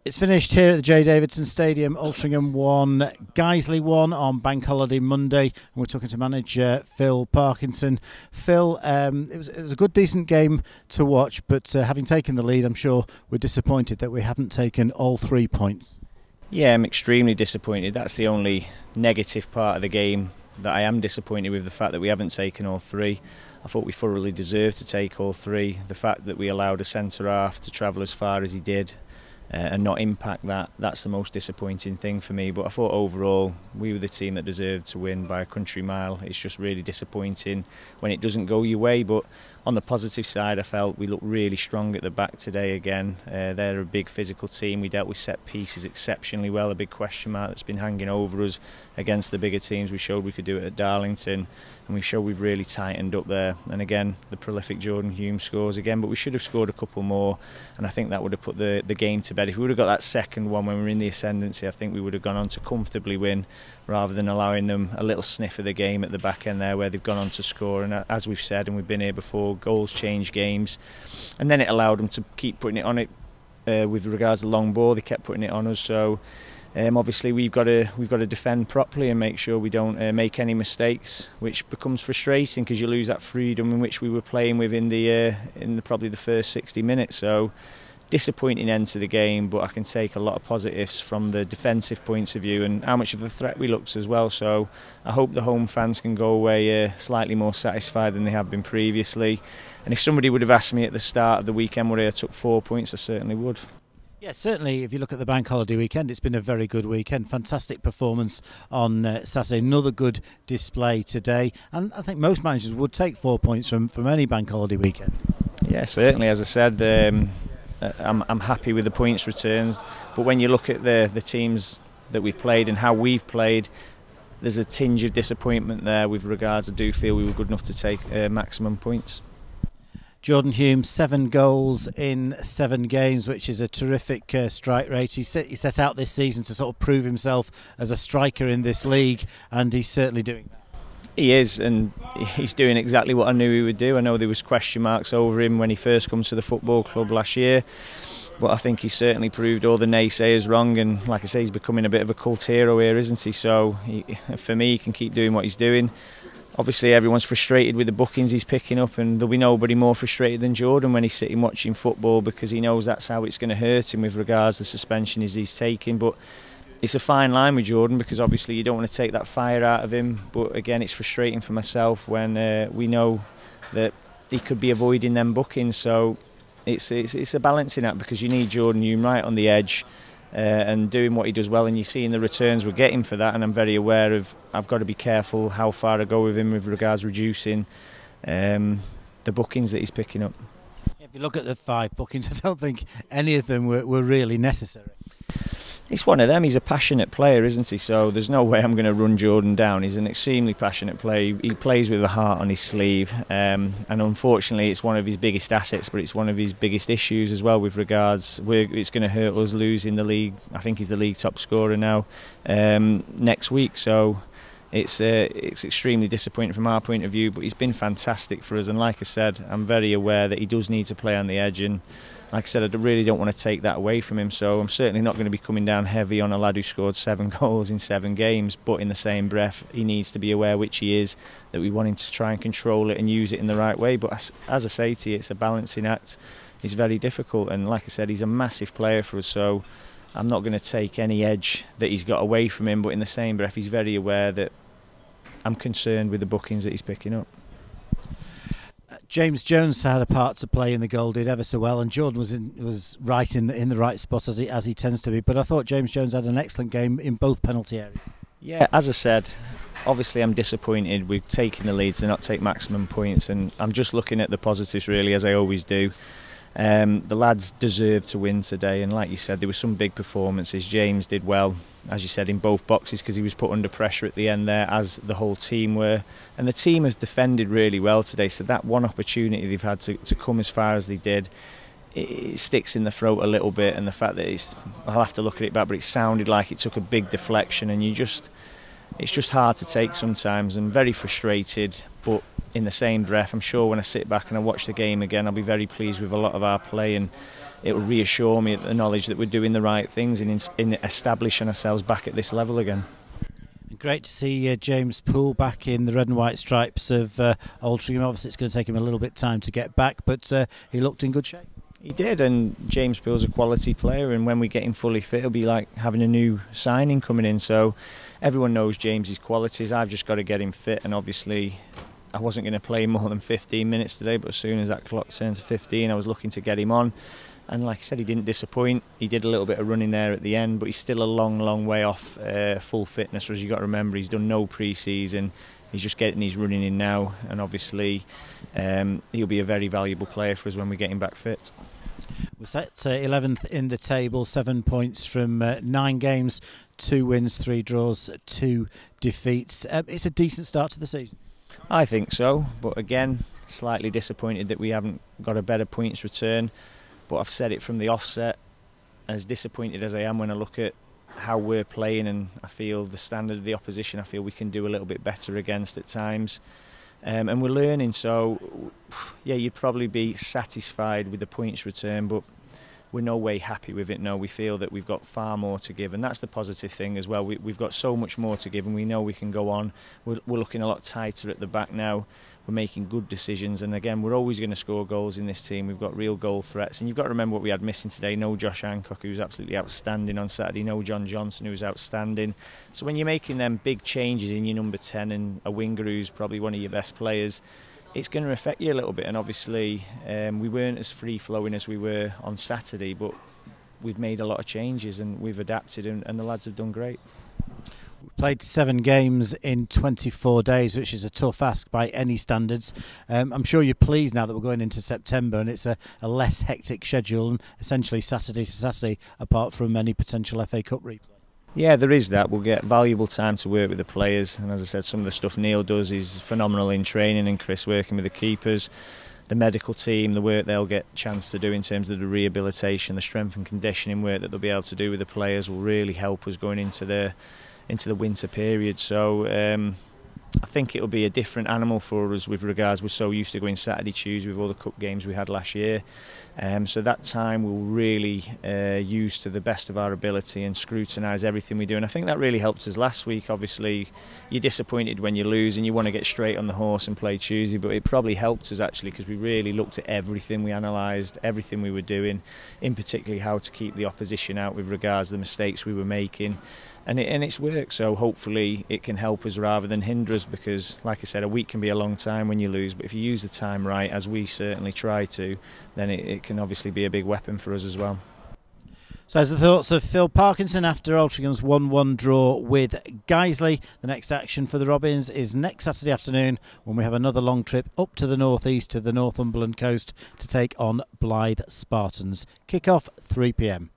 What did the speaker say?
It's finished here at the J Davidson Stadium. Altrincham 1, Guiseley 1 on Bank Holiday Monday. And we're talking to manager Phil Parkinson. Phil, it was a good, decent game to watch, but having taken the lead, I'm sure we're disappointed that we haven't taken all 3 points. Yeah, I'm extremely disappointed. That's the only negative part of the game, that I am disappointed with, the fact that we haven't taken all 3. I thought we thoroughly deserved to take all 3. The fact that we allowed a centre-half to travel as far as he did and not impact that's the most disappointing thing for me. But I thought overall we were the team that deserved to win by a country mile. It's just really disappointing when it doesn't go your way, but on the positive side, I felt we looked really strong at the back today again. They're a big physical team. We dealt with set pieces exceptionally well, a big question mark that's been hanging over us against the bigger teams. We showed we could do it at Darlington, and we showed we've really tightened up there. And again, the prolific Jordan Hume scores again, but we should have scored a couple more, and I think that would have put the game to bed. If we would have got that second one when we were in the ascendancy, I think we would have gone on to comfortably win, rather than allowing them a little sniff of the game at the back end there where they've gone on to score. And as we've said, and we've been here before, goals change games, and then it allowed them to keep putting it on it with regards to long ball. They kept putting it on us, so obviously we've got to defend properly and make sure we don't make any mistakes, which becomes frustrating because you lose that freedom in which we were playing with in probably the first 60 minutes. So disappointing end to the game, but I can take a lot of positives from the defensive points of view and how much of a threat we looked as well. So I hope the home fans can go away slightly more satisfied than they have been previously. And if somebody would have asked me at the start of the weekend would I have took 4 points, I certainly would. Yeah, certainly if you look at the bank holiday weekend, it's been a very good weekend. Fantastic performance on Saturday, another good display today, and I think most managers would take 4 points from any bank holiday weekend. Yeah, certainly. As I said, I'm happy with the points returns, but when you look at the teams that we've played and how we've played, there's a tinge of disappointment there with regards. I do feel we were good enough to take maximum points. Jordan Hume, 7 goals in 7 games, which is a terrific strike rate. He set out this season to sort of prove himself as a striker in this league, and he's certainly doing that. He is, and he's doing exactly what I knew he would do. I know there was question marks over him when he first comes to the football club last year, but I think he certainly proved all the naysayers wrong, and like I say, he's becoming a bit of a cult hero here, isn't he? So for me, he can keep doing what he's doing. Obviously everyone's frustrated with the bookings he's picking up, and there'll be nobody more frustrated than Jordan when he's sitting watching football, because he knows that's how it's going to hurt him with regards to the suspension he's taking. But it's a fine line with Jordan, because obviously you don't want to take that fire out of him, but again it's frustrating for myself when we know that he could be avoiding them bookings. So it's a balancing act, because you need Jordan Hume right on the edge and doing what he does well, and you're seeing the returns we're getting for that, and I'm very aware of I've got to be careful how far I go with him with regards reducing the bookings that he's picking up. If you look at the 5 bookings, I don't think any of them were really necessary. It's one of them. He's a passionate player, isn't he? So there's no way I'm going to run Jordan down. He's an extremely passionate player. He plays with a heart on his sleeve, and unfortunately it's one of his biggest assets, but it's one of his biggest issues as well with regards it's going to hurt us losing the league. I think he's the league top scorer now next week, so it's extremely disappointing from our point of view, but he's been fantastic for us. And like I said, I'm very aware that he does need to play on the edge, and like I said, I really don't want to take that away from him, so I'm certainly not going to be coming down heavy on a lad who scored 7 goals in 7 games, but in the same breath he needs to be aware, which he is, that we want him to try and control it and use it in the right way. But as I say to you, it's a balancing act. It's very difficult, and like I said, he's a massive player for us, so I'm not going to take any edge that he's got away from him, but in the same breath he's very aware that I'm concerned with the bookings that he's picking up. James Jones had a part to play in the goal, did ever so well, and Jordan was right in the right spot as he tends to be. But I thought James Jones had an excellent game in both penalty areas. Yeah, as I said, obviously I'm disappointed with taking the lead to not take maximum points, and I'm just looking at the positives really, as I always do. The lads deserved to win today, and like you said, there were some big performances. James did well, as you said, in both boxes, because he was put under pressure at the end there, as the whole team were, and the team has defended really well today. So that one opportunity they've had to come as far as they did, it sticks in the throat a little bit, and the fact that I'll have to look at it back, but it sounded like it took a big deflection, and it's just hard to take sometimes, and very frustrated. But in the same breath, I'm sure when I sit back and I watch the game again, I'll be very pleased with a lot of our play, and it will reassure me the knowledge that we're doing the right things in establishing ourselves back at this level again. Great to see James Poole back in the red and white stripes of Altrincham. Obviously it's going to take him a little bit of time to get back, but he looked in good shape. He did, and James Poole's a quality player, and when we get him fully fit it'll be like having a new signing coming in. So everyone knows James's qualities. I've just got to get him fit, and obviously I wasn't going to play more than 15 minutes today, but as soon as that clock turned to 15 I was looking to get him on. And like I said, he didn't disappoint. He did a little bit of running there at the end, but he's still a long way off full fitness. As you've got to remember, he's done no pre-season. He's just getting his running in now, and obviously he'll be a very valuable player for us when we get him back fit. We're set 11th in the table, 7 points from 9 games, 2 wins, 3 draws, 2 defeats. It's a decent start to the season. I think so, but again, slightly disappointed that we haven't got a better points return. But I've said it from the offset, as disappointed as I am when I look at how we're playing, and I feel the standard of the opposition, I feel we can do a little bit better against at times. And we're learning, so yeah, you'd probably be satisfied with the points return, but we're no way happy with it. No, we feel that we've got far more to give, and that's the positive thing as well. We've got so much more to give, and we know we can go on. We're looking a lot tighter at the back now. We're making good decisions, and again, we're always going to score goals in this team. We've got real goal threats, and you've got to remember what we had missing today. No Josh Hancock, who was absolutely outstanding on Saturday. No John Johnson, who was outstanding. So when you're making them big changes in your number 10 and a winger who's probably one of your best players, it's going to affect you a little bit. And obviously we weren't as free-flowing as we were on Saturday, but we've made a lot of changes and we've adapted, and the lads have done great. We played 7 games in 24 days, which is a tough ask by any standards. I'm sure you're pleased now that we're going into September and it's a less hectic schedule, and essentially Saturday to Saturday, apart from any potential FA Cup replay. Yeah, there is that. We'll get valuable time to work with the players, and as I said, some of the stuff Neil does is phenomenal in training, and Chris working with the keepers, the medical team, the work they'll get a chance to do in terms of the rehabilitation, the strength and conditioning work that they'll be able to do with the players will really help us going into the winter period. So I think it'll be a different animal for us with regards, we're so used to going Saturday, Tuesday with all the cup games we had last year. So that time we'll really use to the best of our ability and scrutinise everything we do. And I think that really helped us last week. Obviously, you're disappointed when you lose and you want to get straight on the horse and play Tuesday, but it probably helped us actually because we really looked at everything. We analysed everything we were doing, in particularly how to keep the opposition out with regards to the mistakes we were making. And it's worked, so hopefully it can help us rather than hinder us, because like I said, a week can be a long time when you lose, but if you use the time right, as we certainly try to, then it can obviously be a big weapon for us as well. So as the thoughts of Phil Parkinson after Altrincham's 1-1 draw with Guiseley. The next action for the Robins is next Saturday afternoon when we have another long trip up to the northeast to the Northumberland coast to take on Blyth Spartans. Kick-off 3 p.m.